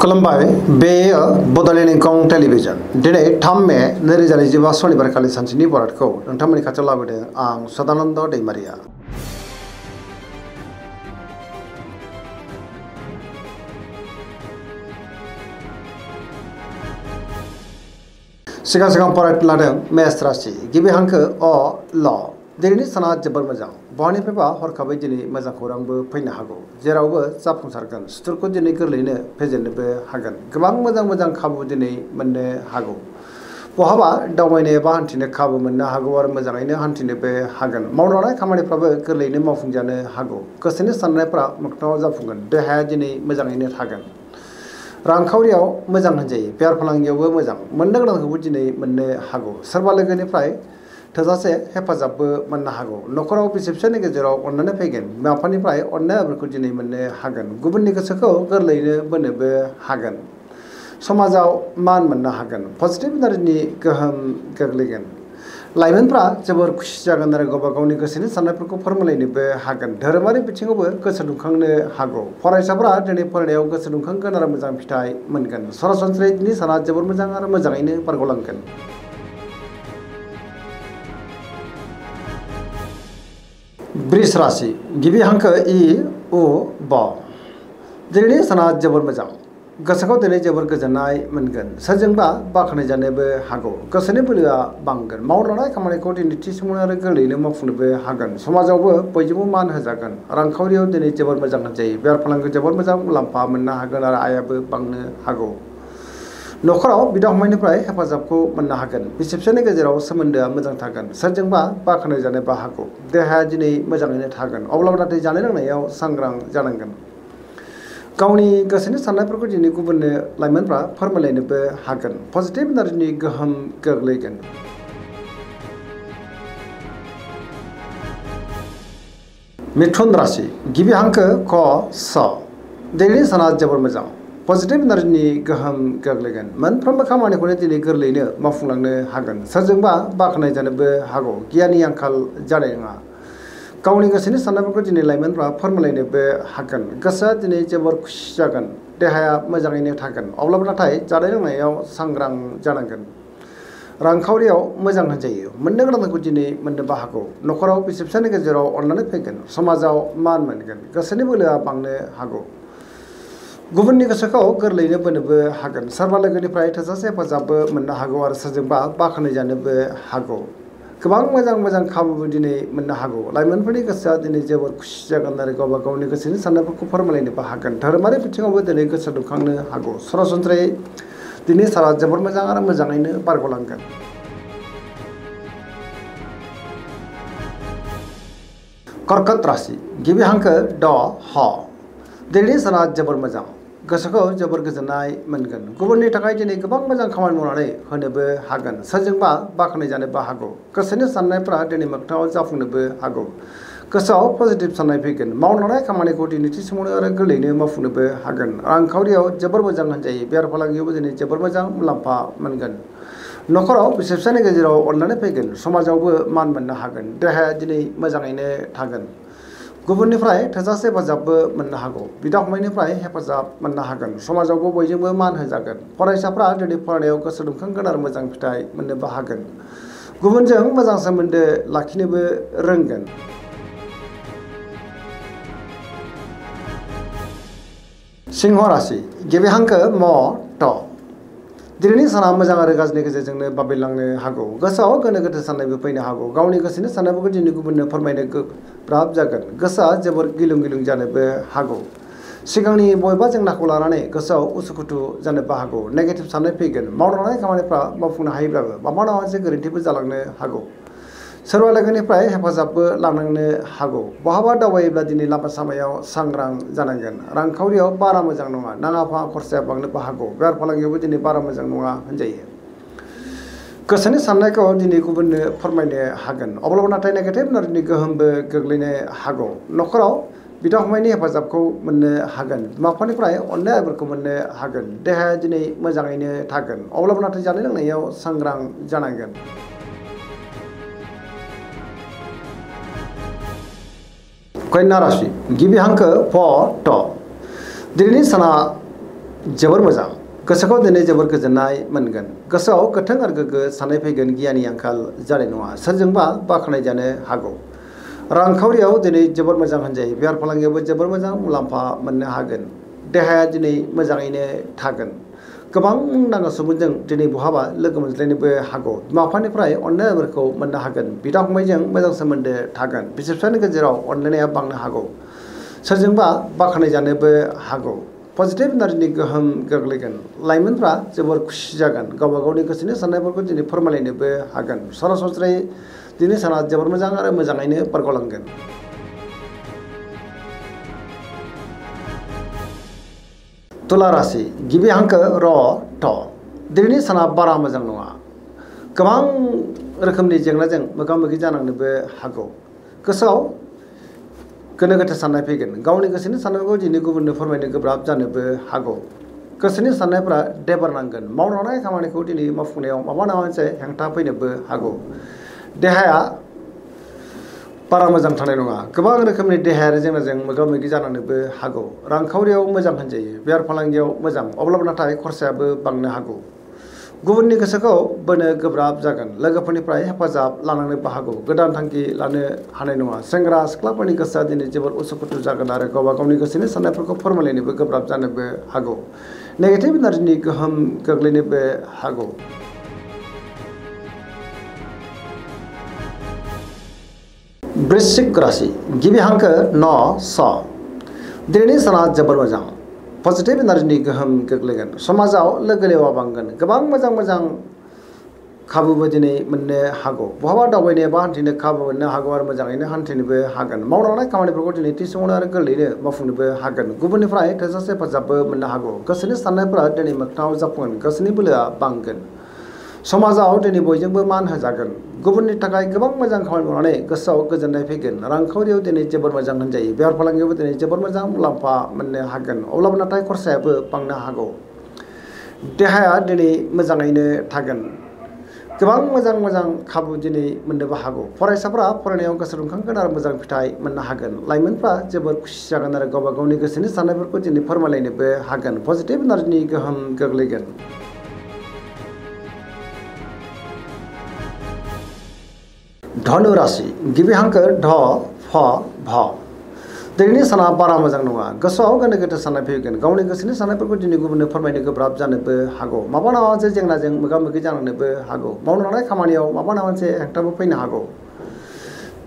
खुलुमबाय बेयो बड'लेण्ड इंखं टेलिभिजन दिनै 3 मे 2025 सनिबार खालि सानसेनि बरादखौ नोंथांमोननि खाथियाव लाबोदों आं सदानन्द दैमारिया। सिगां फरायनो लादों मेष राशि गिबि हांखो अ ल दिनैनि साना जोबोर मोजां बहानिफ्रायबा हरखाबै दिनै मोजां खौरांबो फैनो हागौ जेरावबो जाफुंसारगोन सुथुरखौ दिनै गोरलैयैनो फेजेननोबो हागोन गोबां मोजां खाबु दिनै मोननो हागौ बहाबा दावबायनो एबा हान्थिनो खाबु मोननो हागौ आरो मोजाङैनो हान्थिनोबो हागोन मावनो लानाय खामानिफ्राबो गोरलैयैनो मावफुंजानो हागौ गोसोनि साननायफ्रा मोगथाङाव जाफुंगोन देहाया दिनै मोजाङैनो थागोन रांखावरियाव मोजां होनजायो बेफार फालांगियावबो मोजां मोननो गोनांखौबो दिनै मोननो हागौ सोरबा लोगोनिफ्राय थोजासे हेफाजाबबो मोननो हागौ न'खराव बिसि फिसायनि गेजेराव अननानै फैगोन बिमा बिफानिफ्राय अननाय आबोरखौ दिनै मोननो हागोन गुबुननि गोसोखौ गोरलैयैनो बोनोबो हागोन समाजाव मान मोननो हागोन पजिटिभ एनार्जिनि गोहोम गोग्लैगोन लाइमोनफ्रा जोबोर खुसि जागोन आरो गावबा गावनि गोसोनि साननायफोरखौ फोरमायलायनोबो हागोन धोरोमारि बिथिङावबो गोसो दुंखांनो हागौ फरायसाफोरा दिनै फरायनायाव गोसो दुंखांगोन आरो मोजां फिथाइ मोनगोन सरासनस्रायै दिनै साना जोबोर मोजां आरो मोजाङैनो बारग'लांगोन। वृष राशि गिबि हांखो इ उ ब दिनैनि साना जोबोर मोजां गोसोखौ दिनै जोबोर गोजोननाय मोनगोन सोरजोंबा बाख्नायजानोबो हागौ गोसोनि बोलोआ बांगोन मावनो लानाय खामानिखौ दिनै थि समाव आरो गोरलैयैनो मावफुंनोबो हागोन समाजावबो बयजोंबो मान होजागोन रांखावरियाव दिनै जोबोर मोजां होनजायो बेफार फालांगियाव जोबोर मोजां मुलाम्फा मोननो हागोन आरो आयाबो बांनो हागौ न'खराव बिदा फंबायनिफ्राय हेफाजाबखौ मोननो हागोन बिसि फिसायनि गेजेराव सोमोन्दोआ मोजां थागोन सोरजोंबा बाख्नायजानोबो हागौ देहाया दिनै मोजाङैनो थागोन अब्लाबो नाथाय जानाय लोंनायाव सांग्रां जानांगोन गावनि गोसोनि साननायफोरखौ दिनै गुबुननो लाइमोनफ्रा फोरमायलायनोबो हागोन पजिटिभ एनार्जिनि गोहोम गोग्लैगोन। मिथुन राशि गिबि हांखो क स दिनैनि साना जोबोर मोजां पजिटिभ एनार्जिनि गोहोम गोग्लैगोन मोनफ्रोमबो खामानिखौनो दिनै गोरलैयैनो मावफुंलांनो हागोन सोरजोंबा बाख्नायजानोबो हागौ गियाननि आंखाल जानाय नङा गावनि गोसोनि साननायफोरखौ दिनै लाइमोनफ्रा फोरमायलायनोबो हागोन गोसोआ दिनै जोबोर खुसि जागोन देहाया मोजाङैनो थागोन अब्लाबो नाथाय जानाय लोंनायाव सांग्रां जानांगोन रांखावरियाव मोजां होनजायो मोननो गोनांखौ दिनै मोननोबो हागौ न'खराव बिसि फिसायनि गेजेराव अननानै फैगोन समाजाव मान मोनगोन गोसोनि बोलोआ बांनो हागौ गुबुननि गोसोखौ गोरलैयैनो बोनोबो हागोन सोरबा लोगोनिफ्राय थोजासे हेफाजाबबो मोननो हागौ आरो सोरजोंबा बाख्नायजानोबो हागौ गोबां मोजां खाबुबो दिनै मोननो हागौ लाइमोनफोरनि गोसोआ दिनै जोबोर खुसि जागोन आरो गावबा गावनि गोसोनि साननायफोरखौ फोरमायलायनोबो हागोन धोरोमारि बिथिङावबो दिनै गोसो दुंखांनो हागौ सरासनस्रायै दिनै साना जोबोर मोजां आरो मोजाङैनो बारग'लांगोन। कर्कट राशि गिबि हांखो ड ह दिनैनि साना जोबोर मोजां गोसोखौ जोबोर गोजोननाय मोनगोन गुबुननि थाखाय दिनै गोबां मोजां खामानि मावनानै होनोबो हागोन सोरजोंबा बाख्नायजानोबो हागौ गोसोनि साननायफ्रा दिनै मोगथाङाव जाफुंनोबो हागौ गोसोआव पजिटिभ साननाय फैगोन मावनो लानाय खामानिखौ दिनै थि समावनो आरो गोरलैयैनो मावफुंनोबो हागोन रांखावरियाव जोबोर मोजां होनजायो बेफार फालांगियावबो दिनै जोबोर मोजां मुलाम्फा मोनगोन न'खराव बिसि फिसायनि गेजेराव अननानै फैगोन समाजावबो मान मोननो हागोन देहाया दिनै मोजाङैनो थागोन गुबुननिफ्राय थोजासे हेफाजाबबो मोननो हागौ बिदा फंबायनिफ्राय हेफाजाब मोननो हागोन समाजावबो बयजोंबो मान होजागोन फरायसाफ्रा दिनै फरायनायाव गोसो दुंखांगोन आरो मोजां फिथाइ मोननोबो हागोन गुबुनजों मोजां सोमोन्दो लाखिनोबो रोंगोन। सिंह राशि गिबि हांखो म ट दिनैनि साना मोजां आरो गाज्रिनि गेजेरजोंनो बाबेलांनो हागौ गोसोआव गोनो गोथो साननायबो फैनो हागौ गावनि गोसोनि साननायफोरखौ दिनै गुबुननो फोरमायनो गोब्राब जागोन गोसोआ जोबोर गिलुं जानोबो हागौ सिगांनि बबेबा जेंनाखौ लानानै गोसोआव उसुखुथु जानोबो हागौ नेगेटिभ साननाय फैगोन मावनो लानाय खामानिफ्रा मावफुंनो हायोब्लाबो माबा नङा मोनसे गोरोन्थिबो जालांनो हागौ सोरबा लोगोनिफ्राय हेफाजाबबो लानांनो हागौ बहाबा दावबायोब्ला दिनै लामा सामायाव सांग्रां जानांगोन रांखावरियाव बारा मोजां नङा नाङा फाङा खरसाया बांनोबो हागौ बेफार फालांगियावबो दिनै बारा मोजां नङा होनजायो गोसोनि साननायखौ दिनै गुबुननो फोरमायनो हागोन अब्लाबो नाथाय नेगेटिभ एनार्जिनि गोहोमबो गोग्लैनो हागौ न'खराव बिदा फंबायनि हेफाजाबखौ मोननो हागोन बिमा बिफानिफ्राय अननाय आबोरखौ मोननो हागोन देहाया दिनै मोजाङैनो थागोन अब्लाबो नाथाय जानाय लोंनायाव सांग्रां जानांगोन। कन्या राशि गिबि हांखो फ ट दिनैनि साना जोबोर मोजां गोसोखौ दिनै जोबोर गोजोननाय मोनगोन गोसोआव गोथों आरो गोग्गो साननाय फैगोन गियाननि आंखाल जानाय नङा सोरजोंबा बाख्नाय जानो हागौ रांखावरियाव दिनै जोबोर मोजां होनजायो बेफार फालांगियावबो जोबोर मोजां मुलाम्फा मोननो हागोन देहाया दिनै मोजाङैनो थागोन गोबां मुंदांखा सुबुंजों दिनै बहाबा लोगो मोनज्लायनोबो हागौ बिमा बिफानिफ्राय अननायफोरखौ मोननो हागोन बिदा फंबायजों मोजां सोमोन्दो थागोन बिसि फिसायनि गेजेराव अनलायनाया बांनो हागौ सोरजोंबा बाख्नाय जानोबो हागौ पजिटिभ एनार्जिनि गोहोम गोग्लैगोन लाइमोनफ्रा जोबोर खुसि जागोन गावबा गावनि गोसोनि साननायफोरखौ दिनै फोरमायलायनोबो हागोन सरासनस्रायै दिनै साना जोबोर मोजां आरो मोजाङैनो बारग'लांगोन तुला राशि गिबि हांखो र थ दिनैनि साना बारा मोजां नङा गोबां रोखोमनि जेंनाजों मोगा मोगि जानांनोबो हागौ गोसोआव गोनो गोथो साननाय फैगोन गावनि गोसोनि साननायखौ दिनै गुबुननो फोरमायनो गोब्राब जानोबो हागौ गोसोनि साननायफ्रा देबारनांगोन मावलांनाय खामानिखौ दिनै मावफुंनायाव माबा नङा मोनसे हेंथा फैनोबो हागौ देहाया बारा मोजां थानाय नङा गोबां रोखोमनि देहायारि जेंनाजों मोगा मोगि जानांनोबो हागौ रांखावरियाव मोजां होनजायो बेफार फालांगियाव मोजां अब्लाबो नाथाय खरसायाबो बांनो हागौ गुबुननि गोसोखौ बोनो गोब्राब जागोन लोगोफोरनिफ्राय हेफाजाब लानांनोबो हागौ गोदान थांखि लानो हानाय नङा सेंग्रा सिख्लाफोरनि गोसोआ दिनै जोबोर उसुखुथु जागोन आरो गावबा गावनि गोसोनि साननायफोरखौ फोरमायलायनोबो गोब्राब जानोबो हागौ नेगेटिभ एनार्जिनि गोहोम गोग्लैनोबो हागौ वृश्चिक राशि गिबि हांखो न स दिनैनि साना जोबोर मोजां पजिटिभ एनार्जिनि गोहोम गोग्लैगोन समाजाव लोगो लेवा बांगोन गोबां मोजां खाबुबो दिनै मोननो हागौ बहाबा दावबायनो एबा हान्थिनो खाबु मोननो हागौ आरो मोजाङैनो हान्थिनोबो हागोन मावलांनाय खामानिफोरखौ दिनै थि समावनो आरो गोरलैयैनो मावफुंनोबो हागोन गुबुननिफ्राय थोजासे हेफाजाबबो मोननो हागौ गोसोनि साननायफोरा दिनै मोगथाङाव जाफुंगोन गोसोनि बोलोआ बांगोन समाजाव दिनै बयजोंबो मान होजागोन गुबुननि थाखाय गोबां मोजां खामानि मावनानै गोसोआव गोजोननाय फैगोन रांखावरियाव दिनै जोबोर मोजां होनजायो बेफार फालांगियावबो दिनै जोबोर मोजां मुलाम्फा मोननो हागोन अब्लाबो नाथाय खरसायाबो बांनो हागौ देहाया दिनै मोजाङैनो थागोन गोबां मोजां खाबु दिनै मोननोबो हागौ फरायसाफ्रा फरायनायाव गोसो दुंखांगोन आरो मोजां फिथाइ मोननो हागोन लाइमोनफ्रा जोबोर खुसि जागोन आरो गावबा गावनि गोसोनि साननायफोरखौ दिनै फोरमायलायनोबो हागोन पजिटिभ एनार्जिनि गोहोम गोग्लैगोन धनु राशि गिबि हांखो ध फ भ दिनैनि साना बारा मोजां नङा गोसोआव गोनो गोथो साननाय फैगोन गावनि गोसोनि साननायफोरखौ दिनै गुबुननो फोरमायनो गोब्राब जानोबो हागौ माबा नङा मोनसे जेंनाजों मोगा मोगि जानांनोबो हागौ मावनो लानाय खामानियाव माबा नङा मोनसे हेंथाबो फैनो हागौ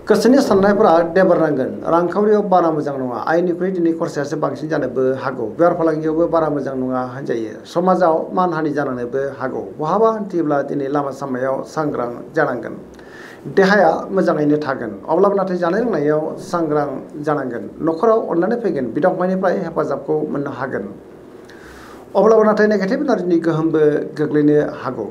गोसोनि साननायफोरा देबारनांगोन रांखावरियाव बारा मोजां नङा आयनिख्रुइ दिनै खरसायासो बांसिन जानोबो हागौ बेफार फालांगियावबो बारा मोजां नङा होनजायो समाजाव मानहानि जानांनोबो हागौ बहाबा हान्थियोब्ला दिनै लामा सामायाव सांग्रां जानांगोन देहाया मोजाङैनो थागोन अब्लाबो नाथाय जानाय लोंनायाव सांग्रां जानांगोन न'खराव अननानै फैगोन बिदा फंबायनिफ्राय हेफाजाबखौ मोननो हागोन अब्लाबो नाथाय नेगेटिभ एनार्जिनि गोहोमबो गोग्लैनो हागौ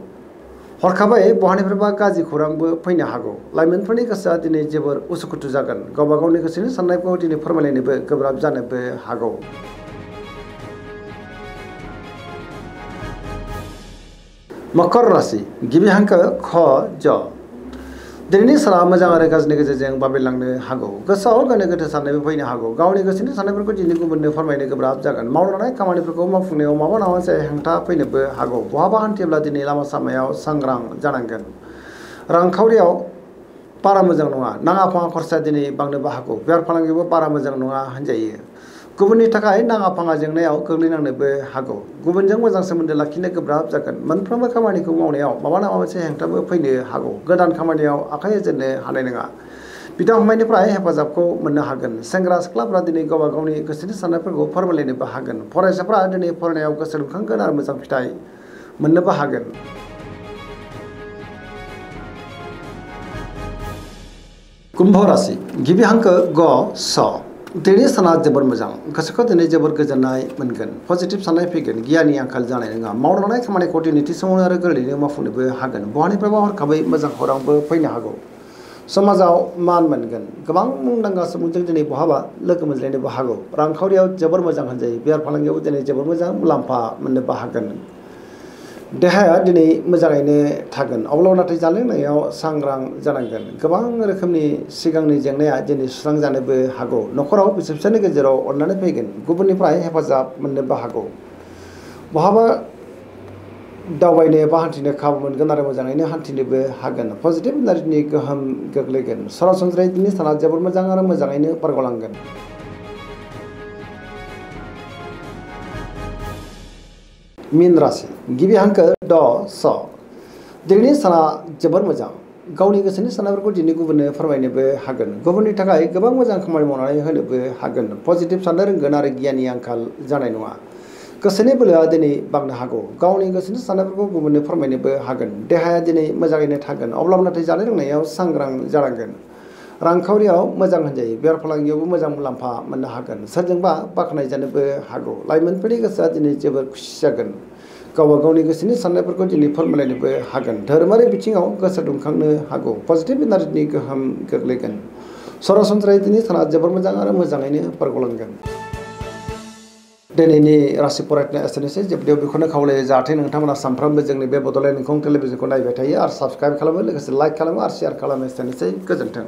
हरखाबै बहानिफ्रायबा गाज्रि खौरांबो फैनो हागौ लाइमोनफोरनि गोसोआ दिनै जोबोर उसुखुथु जागोन गावबा गावनि गोसोनि साननायखौ दिनै फोरमायलायनोबो गोब्राब जानोबो हागौ मकर राशि गिबि हांखो ख ज दिनैनि साना मोजां आरो गाज्रिनि गेजेरजों बाबेलांनो हागौ गोसोआव गोनो गोथो साननायबो फैनो हागौ गावनि गोसोनि साननायफोरखौ दिनै गुबुननो फोरमायनो गोब्राब जागोन मावलांनाय खामानिफोरखौ मावफुंनायाव माबा नङा मोनसे हेंथा फैनोबो हागौ बहाबा हान्थियोब्ला दिनै लामा सामायाव सांग्रां जानांगोन रांखावरियाव बारा मोजां नङा नाङा फाङा खरसा दिनै बांनोबो हागौ बेफार फालांगियावबो बारा मोजां नङा होनजायो गुबुननि थाखाय नाङा फाङा जेंनायाव गोग्लैनांनोबो हागौ गुबुनजों मोजां सोमोन्दो लाखिनो गोब्राब जागोन मोनफ्रोमबो खामानिखौ मावनायाव माबा नङा मोनसे हेंथाबो फैनो हागौ गोदान खामानियाव आखाइ होजेननो हानाय नङा बिदा फंबायनिफ्राय हेफाजाबखौ मोननो हागोन सेंग्रा सिख्लाफ्रा दिनै गावबा गावनि गोसोनि साननायफोरखौ फोरमायलायनोबो हागोन फरायसाफ्रा दिनै फरायनायाव गोसो दुंखांगोन आरो मोजां फिथाइ मोननोबो हागोन कुम्भ राशि गिबि हांखो ग स दिनैनि साना जोबोर मोजां गोसोखौ दिनै जोबोर गोजोननाय मोनगोन पजिटिभ साननाय फैगोन गियाननि आंखाल जानाय नङा मावलांनाय खामानिखौ दिनै थि समावनो आरो गोरलैयैनो मावफुंनोबो हागोन बहानिफ्रायबा हरखाबै मोजां खौरांबो फैनो हागौ समाजाव मान मोनगोन गोबां मुंदांखा सुबुंजों दिनै बहाबा लोगो मोनज्लायनोबो हागौ रांखावरियाव जोबोर मोजां होनजायो बेफार फालांगियावबो दिनै जोबोर मोजां मुलाम्फा मोननोबो हागोन देहाया दिनै मोजाङैनो थागोन अब्लाबो नाथाय जानाय लोंनायाव सांग्रां जानांगोन गोबां रोखोमनि सिगांनि जेंनाया दिनै सुस्रांजानोबो हागौ न'खराव बिसि फिसायनि गेजेराव अननानै फैगोन गुबुननिफ्राय हेफाजाब मोननोबो हागौ बहाबा दावबायनो बा हान्थिनो खाबु मोनगोन आरो मोजाङैनो हान्थिनोबो हागोन पजिटिभ एनार्जिनि गोहोम गोग्लैगोन सरासनस्रायै दिनै साना जोबोर मोजां आरो मोजाङैनो बारग'लांगोन। मीन राशि गिबि हांखो ड स दिनैनि साना जोबोर मोजां गावनि गोसोनि साननायफोरखौ दिनै गुबुननो फोरमायनोबो हागोन गुबुननि थाखाय गोबां मोजां खामानि मावनानै होनोबो हागोन पजिटिभ साननो रोंगोन आरो गियाननि आंखाल जानाय नङा गोसोनि बोलोआ दिनै बांनो हागौ गावनि गोसोनि साननायफोरखौ गुबुननो फोरमायनोबो हागोन देहाया दिनै मोजाङैनो थागोन अब्लाबो नाथाय जानाय लोंनायाव सांग्रां जानांगोन रांखावरियाव मोजां होनजायो बेफार फालांगियावबो मोजां मुलाम्फा मोननो हागोन सोरजोंबा बाख्नाय जानोबो हागौ लाइमोनफोरनि गोसोआ दिनै जोबोर खुसि जागोन गावबा गावनि गोसोनि साननायफोरखौ दिनै फोरमायलायनोबो हागोन धोरोमारि बिथिङाव गोसो दुंखांनो हागौ पजिटिभ एनार्जिनि गोहोम गोग्लैगोन सरासनस्रायै दिनै साना जोबोर मोजां आरो मोजाङैनो बारग'लांगोन। दिनैनि राशि फरायनाया एसेनोसै जोबनायाव बेखौनो खावलायो जाहाथे नोंथांमोना सानफ्रोमबो जोंनि बे बड'लेण्ड इंखं टेलिभिजनखौ नायबाय थायो आरो साबस्क्राइब खालामो लोगोसे लाइक खालामो आरो शेयार खालामो एसेनोसै गोजोन्थों।